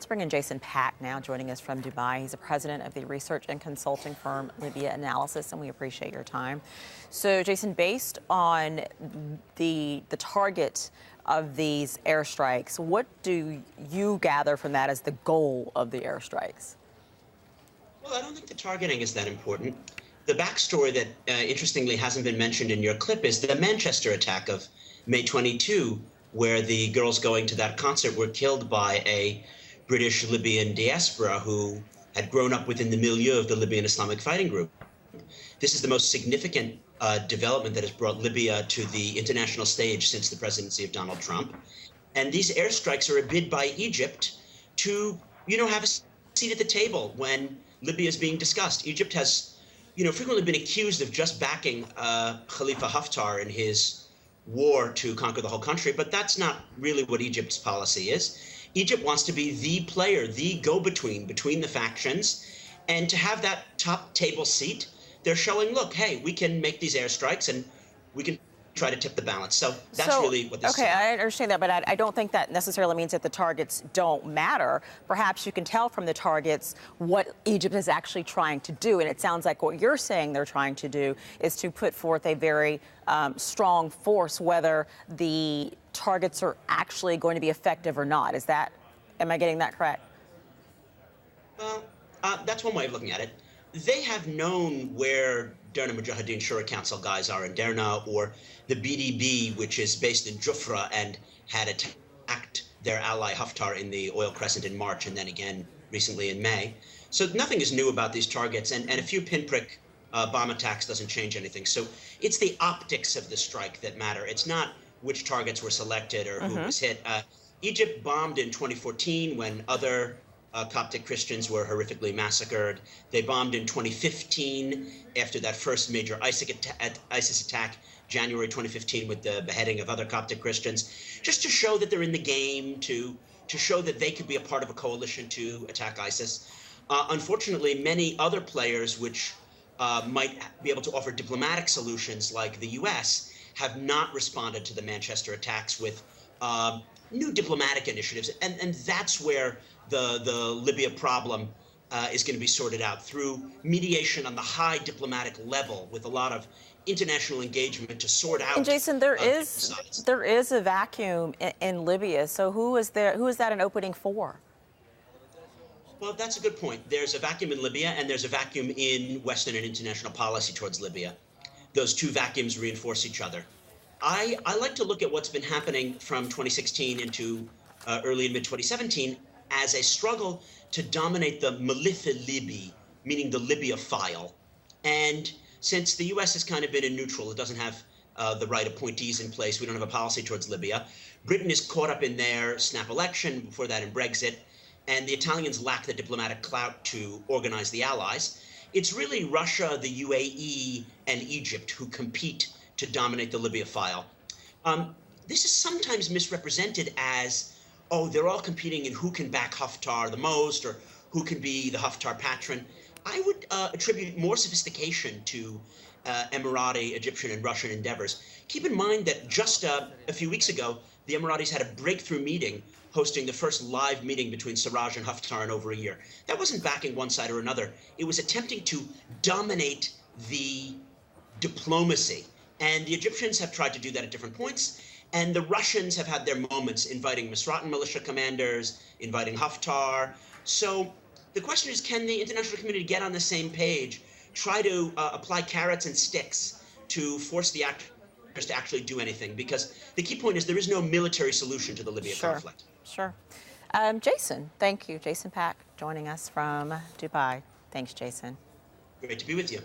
bring in Jason Pack now, joining us from Dubai. He's the president of the research and consulting firm Libya Analysis, and we appreciate your time. So, Jason, based on the target of these airstrikes, what do you gather from that as the goal of the airstrikes? Well, I don't think the targeting is that important. The backstory that, interestingly, hasn't been mentioned in your clip is the Manchester attack of May 22, where the girls going to that concert were killed by a British Libyan diaspora who had grown up within the milieu of the Libyan Islamic Fighting Group. This is the most significant development that has brought Libya to the international stage since the presidency of Donald Trump. And these airstrikes are a bid by Egypt to, have a seat at the table when Libya is being discussed. Egypt has, frequently been accused of just backing Khalifa Haftar in his war to conquer the whole country, but that's not really what Egypt's policy is. Egypt wants to be the player, the go-between between the factions, and to have that top table seat, they're showing, look, hey, we can make these airstrikes and we can try to tip the balance. So that's really what this is. Okay, I understand that, but I don't think that necessarily means that the targets don't matter. Perhaps you can tell from the targets what Egypt is actually trying to do, and it sounds like what you're saying they're trying to do is to put forth a very strong force, whether the targets are actually going to be effective or not. Am I getting that correct? Well, that's one way of looking at it. They have known where Derna Mujahideen Shura Council guys are in Derna, or the BDB, which is based in Jufra and had attacked their ally Haftar in the Oil Crescent in March and then again recently in May. So nothing is new about these targets, and a few pinprick bomb attacks doesn't change anything. So it's the optics of the strike that matter. It's not which targets were selected or who was hit. Egypt bombed in 2014 when other Coptic Christians were horrifically massacred. They bombed in 2015 after that first major ISIS attack, January 2015, with the beheading of other Coptic Christians, just to show that they're in the game, to show that they could be a part of a coalition to attack ISIS. Unfortunately, many other players which might be able to offer diplomatic solutions, like the U.S., have not responded to the Manchester attacks with new diplomatic initiatives, and that's where the Libya problem is going to be sorted out through mediation on the high diplomatic level with a lot of international engagement to sort out. And Jason, there is a vacuum in Libya. So who is that an opening for? Well, that's a good point. There's a vacuum in Libya, and there's a vacuum in Western and international policy towards Libya. Those two vacuums reinforce each other. I like to look at what's been happening from 2016 into early and mid-2017 as a struggle to dominate the Malitha Libi, meaning the Libya file. And since the U.S. has kind of been in neutral, it doesn't have the right appointees in place, we don't have a policy towards Libya. Britain is caught up in their snap election, before that in Brexit, and the Italians lack the diplomatic clout to organize the allies. It's really Russia, the UAE, and Egypt who compete to dominate the Libya file. This is sometimes misrepresented as, oh, they're all competing in who can back Haftar the most or who can be the Haftar patron. I would attribute more sophistication to Emirati, Egyptian, and Russian endeavors. Keep in mind that just a few weeks ago, the Emiratis had a breakthrough meeting hosting the first live meeting between Sarraj and Haftar in over a year. That wasn't backing one side or another. It was attempting to dominate the diplomacy. And the Egyptians have tried to do that at different points. And the Russians have had their moments, inviting Misratan militia commanders, inviting Haftar. So the question is, can the international community get on the same page, try to apply carrots and sticks to force the actors to actually do anything? Because the key point is there is no military solution to the Libya conflict. Sure. Jason, thank you. Jason Pack joining us from Dubai. Thanks, Jason. Great to be with you.